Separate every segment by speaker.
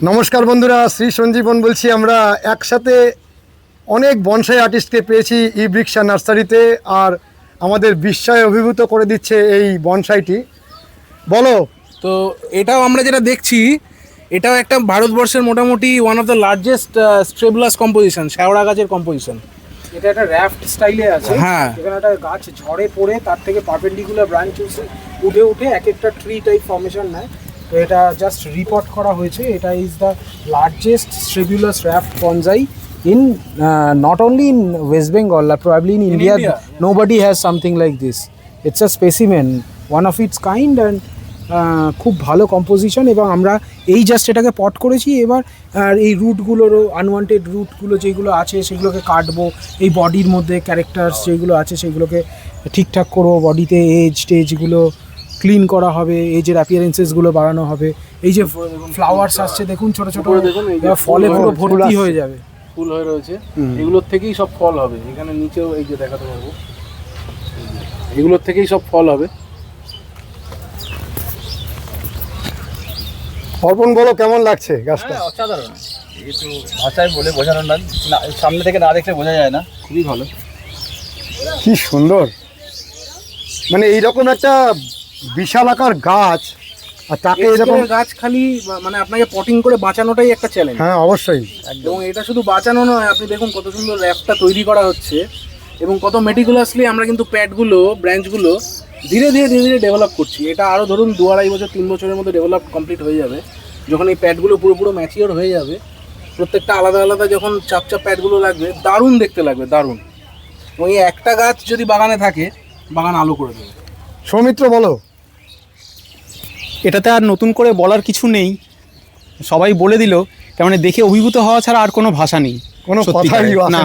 Speaker 1: নমস্কার বন্ধুরা, শ্রী সঞ্জীবন বলছি। আমরা একসাথে অনেক বনসাই আর্টিস্টকে পেয়েছি ই বৃক্ষা নার্সারিতে, আর আমাদের বিস্ময়ে অভিভূত করে দিচ্ছে এই বনসাইটি। বলো।
Speaker 2: তো এটাও আমরা যেটা দেখছি, এটাও একটা ভারতবর্ষের মোটামুটি one of the largest streblus composition, শ্যাওড়া গাছের কম্পোজিশন।
Speaker 3: এটা একটা র্যাফট স্টাইলে আছে।
Speaker 2: হ্যাঁ।
Speaker 3: এখানে একটা গাছ ঝড়ে পড়ে তার থেকে পারপেন্ডিকুলার ব্রাঞ্চ উঠে উঠে এক একটা ট্রি টাইপ ফর্মেশন নেয়। তো এটা জাস্ট রিপোর্ট করা হয়েছে। এটা is the largest streblus raft bonsai in not only in West Bengal, probably in India. Nobody has something like this. It's a specimen, one of its kind, and খুব ভালো composition. এবং আমরা এই just এটাকে পট করেছি। এবার এই রুটগুলোরও আনওয়ান্টেড রুটগুলো যেগুলো আছে সেগুলোকে কাটবো। এই বডির মধ্যে ক্যারেক্টার্স যেগুলো আছে সেগুলোকে ঠিকঠাক করবো। বডিতে এজ টেজগুলো ক্লিন করা হবে, এজের অ্যাপিয়ারেন্সেসগুলো বাড়ানো হবে। এই যে ফ্লাওয়ার্স আসছে দেখুন, ছোটো ছোটো
Speaker 2: দেখুন,
Speaker 3: ফলে পুরো ভর্তি হয়ে যাবে,
Speaker 2: ফুল হয়ে রয়েছে। এগুলোর থেকেই সব ফল হবে। এখানে নিচেও এই যে দেখাতে পারবো, এগুলোর থেকেই সব ফল হবে।
Speaker 1: অর্পণ, বলো কেমন লাগছে গাছটা?
Speaker 4: অসাধারণ, একটু ভাষায় বলে বোঝানো না, সামনে থেকে না দেখলে বোঝা যায় না। খুবই ভালো,
Speaker 1: কি সুন্দর। মানে এইরকম একটা বিশাল আকার গাছ, আর তাকে এরকম
Speaker 2: গাছ খালি মানে আপনাকে পটিং করে বাঁচানোটাই একটা চ্যালেঞ্জ।
Speaker 1: হ্যাঁ, অবশ্যই।
Speaker 2: এবং এটা শুধু বাঁচানো নয়, আপনি দেখুন কত সুন্দর র্যাপটা তৈরি করা হচ্ছে এবং কত মেটিকুলাসলি আমরা কিন্তু প্যাডগুলো, ব্রাঞ্চগুলো ধীরে ধীরে ধীরে ধীরে ডেভেলপ করছি। এটা আরও ধরুন 2-2.5 বছর 3 বছরের মধ্যে ডেভেলপ কমপ্লিট হয়ে যাবে। যখন এই প্যাডগুলো পুরো ম্যাচিওর হয়ে যাবে, প্রত্যেকটা আলাদা আলাদা যখন চাপ প্যাডগুলো লাগবে, দারুণ দেখতে লাগবে, দারুণ। এবং এই একটা গাছ যদি বাগানে থাকে, বাগান আলো করে দেবে।
Speaker 1: সৌমিত্র, বলো।
Speaker 5: এটাতে আর নতুন করে বলার কিছু নেই, সবাই বলে দিল। তার মানে দেখে অভিভূত হওয়া ছাড়া আর কোনো ভাষা নেই,
Speaker 1: কোনো কথাই আসে না।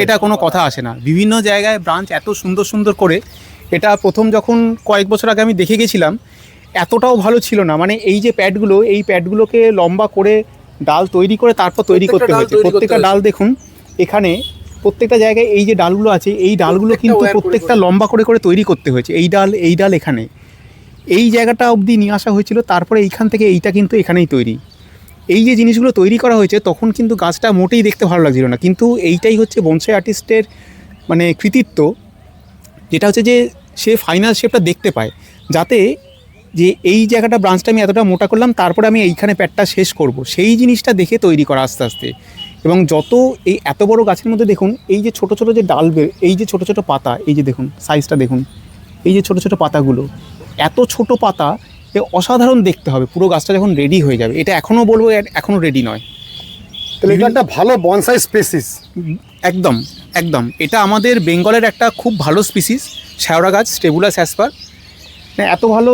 Speaker 5: এটা কোনো কথা আসে না। বিভিন্ন জায়গায় ব্রাঞ্চ এত সুন্দর সুন্দর করে, এটা প্রথম যখন কয়েক বছর আগে আমি দেখে গেছিলাম, এতটাও ভালো ছিল না। মানে এই যে প্যাডগুলো, এই প্যাডগুলোকে লম্বা করে ডাল তৈরি করে তারপর তৈরি করতে হয়েছে। প্রত্যেকটা ডাল দেখুন, এখানে প্রত্যেকটা জায়গায় এই যে ডালগুলো আছে, এই ডালগুলো কিন্তু প্রত্যেকটা লম্বা করে করে তৈরি করতে হয়েছে। এই ডাল এখানে এই জায়গাটা অবধি নিয়ে আসা হয়েছিল, তারপরে এইখান থেকে এইটা কিন্তু এখানেই তৈরি। এই যে জিনিসগুলো তৈরি করা হয়েছে, তখন কিন্তু গাছটা মোটেই দেখতে ভালো লাগছিল না। কিন্তু এইটাই হচ্ছে বনসাই আর্টিস্টের মানে কৃতিত্ব, যেটা হচ্ছে যে সে ফাইনাল শেপটা দেখতে পায়, যাতে যে এই জায়গাটা ব্রাঞ্চটা আমি এতটা মোটা করলাম, তারপরে আমি এইখানে প্যাডটা শেষ করব, সেই জিনিসটা দেখে তৈরি করা আস্তে আস্তে। এবং যত এই এত বড় গাছের মধ্যে দেখুন, এই যে ছোটো ছোটো যে ডাল, এই যে ছোটো ছোটো পাতা, এই যে দেখুন সাইজটা দেখুন, এই যে ছোটো ছোটো পাতাগুলো, এত ছোট পাতা, এ অসাধারণ দেখতে হবে পুরো গাছটা যখন রেডি হয়ে যাবে। এটা এখনও বলবো এখনও রেডি নয়।
Speaker 1: তাহলে এটা একটা ভালো বনসাই স্পেসিস।
Speaker 5: একদম একদম, এটা আমাদের বেঙ্গলের একটা খুব ভালো স্পিসিস, শ্যাওড়া গাছ, স্টেবুলাস অ্যাসপার। এত ভালো,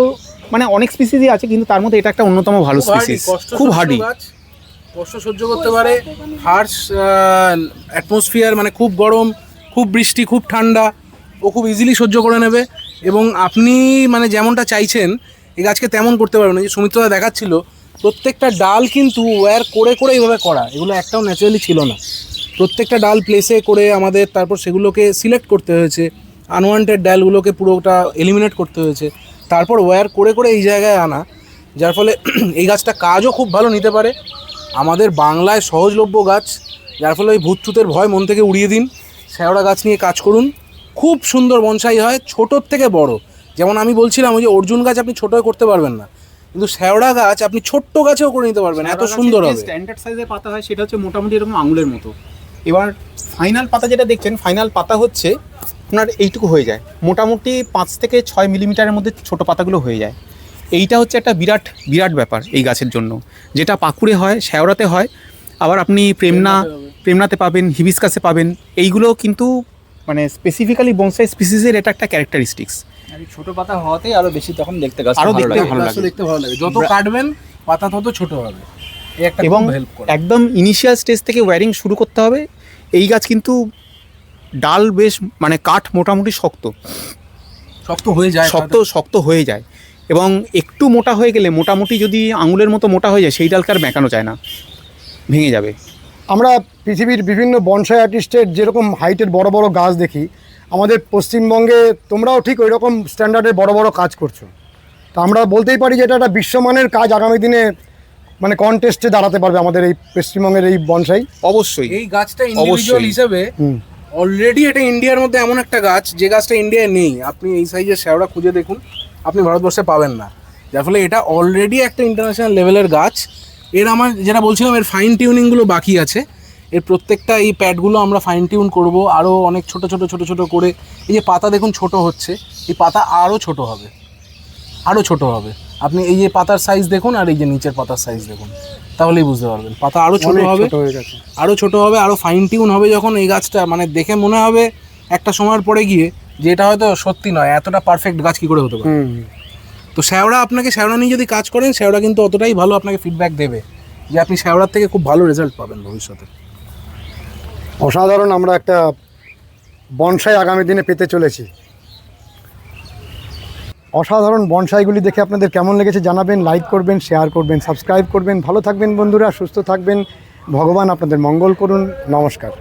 Speaker 5: মানে অনেক স্পিসিসই আছে, কিন্তু তার মধ্যে এটা একটা অন্যতম ভালো স্পিসিস। খুব হার্ডি,
Speaker 2: কষ্ট সহ্য করতে পারে, হার্শ অ্যাটমসফিয়ার, মানে খুব গরম, খুব বৃষ্টি, খুব ঠান্ডা, ও খুব ইজিলি সহ্য করে নেবে। এবং আপনি মানে যেমনটা চাইছেন এই গাছকে তেমন করতে পারবেন। যে সুমিত্রদা দেখাচ্ছিল, প্রত্যেকটা ডাল কিন্তু ওয়্যার করে করে এইভাবে করা, এগুলো একটাও ন্যাচারালি ছিল না। প্রত্যেকটা ডাল প্লেসে করে আমাদের তারপর সেগুলোকে সিলেক্ট করতে হয়েছে, আনওয়ান্টেড ডালগুলোকে পুরোটা এলিমিনেট করতে হয়েছে, তারপর ওয়্যার করে করে এই জায়গায় আনা, যার ফলে এই গাছটা কাজও খুব ভালো নিতে পারে। আমাদের বাংলায় সহজলভ্য গাছ, যার ফলে ওই ভূতচুতের ভয় মন থেকে উড়িয়ে দিন, শ্যাওড়া গাছ নিয়ে কাজ করুন, খুব সুন্দর বনসাই হয় ছোটোর থেকে বড়। যেমন আমি বলছিলাম, ওই যে অর্জুন গাছ আপনি ছোটো করতে পারবেন না, কিন্তু শ্যাওড়া গাছ আপনি ছোট্ট গাছেও করে নিতে পারবেন, এত সুন্দর হবে।
Speaker 5: স্ট্যান্ডার্ড সাইজের পাতা হয় সেটা হচ্ছে মোটামুটি এরকম আঙুলের মতো। এবার ফাইনাল পাতা যেটা দেখছেন, ফাইনাল পাতা হচ্ছে আপনার এইটুকু হয়ে যায়, মোটামুটি 5 থেকে 6 মিলিমিটারের মধ্যে ছোটো পাতাগুলো হয়ে যায়। এইটা হচ্ছে একটা বিরাট বিরাট ব্যাপার এই গাছের জন্য, যেটা পাকুড়ে হয়, শ্যাওড়াতে হয়, আবার আপনি প্রেমনাতে পাবেন, হিবিস্কাসে পাবেন। এইগুলো কিন্তু মানে স্পেসিফিক্যালি বনসাই স্পিসিসের এটা একটা ক্যারেক্টারিস্টিক্স।
Speaker 4: ছোট পাতা হওয়াতেই আরো বেশি তখন দেখতে গাছ
Speaker 5: আরো দেখতে ভালো
Speaker 2: গাছটা দেখতে ভালো লাগে, যত কাটবেন পাতা তত ছোট হবে।
Speaker 5: এবং একদম ইনিশিয়াল স্টেজ থেকে ওয়্যারিং শুরু করতে হবে। এই গাছ কিন্তু ডাল বেশ মানে কাঠ মোটামুটি শক্ত শক্ত হয়ে যায়, এবং একটু মোটা হয়ে গেলে, মোটামুটি যদি আঙুলের মতো মোটা হয়ে যায়, সেই ডালকে আর মেকানো যায় না, ভেঙে যাবে।
Speaker 1: আমরা পৃথিবীর বিভিন্ন বনসাই আর্টিস্টের যেরকম হাইটের বড় বড় গাছ দেখি, আমাদের পশ্চিমবঙ্গে তোমরাও ঠিক ওই রকম স্ট্যান্ডার্ডের বড় বড় কাজ করছো। তো আমরা বলতেই পারি যে এটা একটা বিশ্বমানের কাজ আগামী দিনে মানে কন্টেস্টে দাঁড়াতে পারবে আমাদের এই পশ্চিমবঙ্গের এই বনসাই?
Speaker 5: অবশ্যই।
Speaker 2: এই গাছটা ইন্ডিভিজুয়াল
Speaker 5: অবশ্যই।
Speaker 2: হিসেবে অলরেডি এটা ইন্ডিয়ার মধ্যে এমন একটা গাছ যে গাছটা ইন্ডিয়ায় নেই। আপনি এই সাইজের শ্যাওড়া খুঁজে দেখুন, আপনি ভারতবর্ষে পাবেন না। যার ফলে এটা অলরেডি একটা ইন্টারন্যাশনাল লেভেলের গাছ। এর আমার যেটা বলছিলাম, এর ফাইন টিউনিংগুলো বাকি আছে। এর প্রত্যেকটা এই প্যাডগুলো আমরা ফাইন টিউন করবো, আরও অনেক ছোট ছোট ছোট ছোট করে। এই যে পাতা দেখুন ছোট হচ্ছে, এই পাতা আরও ছোট হবে, আরও ছোট হবে। আপনি এই যে পাতার সাইজ দেখুন আর এই যে নিচের পাতার সাইজ দেখুন, তাহলেই বুঝতে পারবেন পাতা আরও ছোট
Speaker 1: অনেক
Speaker 2: হবে,
Speaker 1: ছোট হয়ে গেছে।
Speaker 2: আরও ছোট হবে, আরও ফাইন টিউন হবে। যখন এই গাছটা মানে দেখে মনে হবে একটা সময়ের পরে গিয়ে যে এটা হয়তো সত্যি নয়, এতটা পারফেক্ট গাছ কী করে হতে পারে। তো শ্যাওড়া, আপনাকে শ্যাওড়া নিয়ে যদি কাজ করেন, শ্যাওড়া কিন্তু অতটাই ভালো আপনাকে ফিডব্যাক দেবে যে আপনি শ্যাওড়ার থেকে খুব ভালো রেজাল্ট পাবেন ভবিষ্যতে।
Speaker 1: অসাধারণ আমরা একটা বনসাই আগামী দিনে পেতে চলেছি। অসাধারণ বনসাইগুলি দেখে আপনাদের কেমন লেগেছে জানাবেন, লাইক করবেন, শেয়ার করবেন, সাবস্ক্রাইব করবেন। ভালো থাকবেন বন্ধুরা, সুস্থ থাকবেন, ভগবান আপনাদের মঙ্গল করুন। নমস্কার।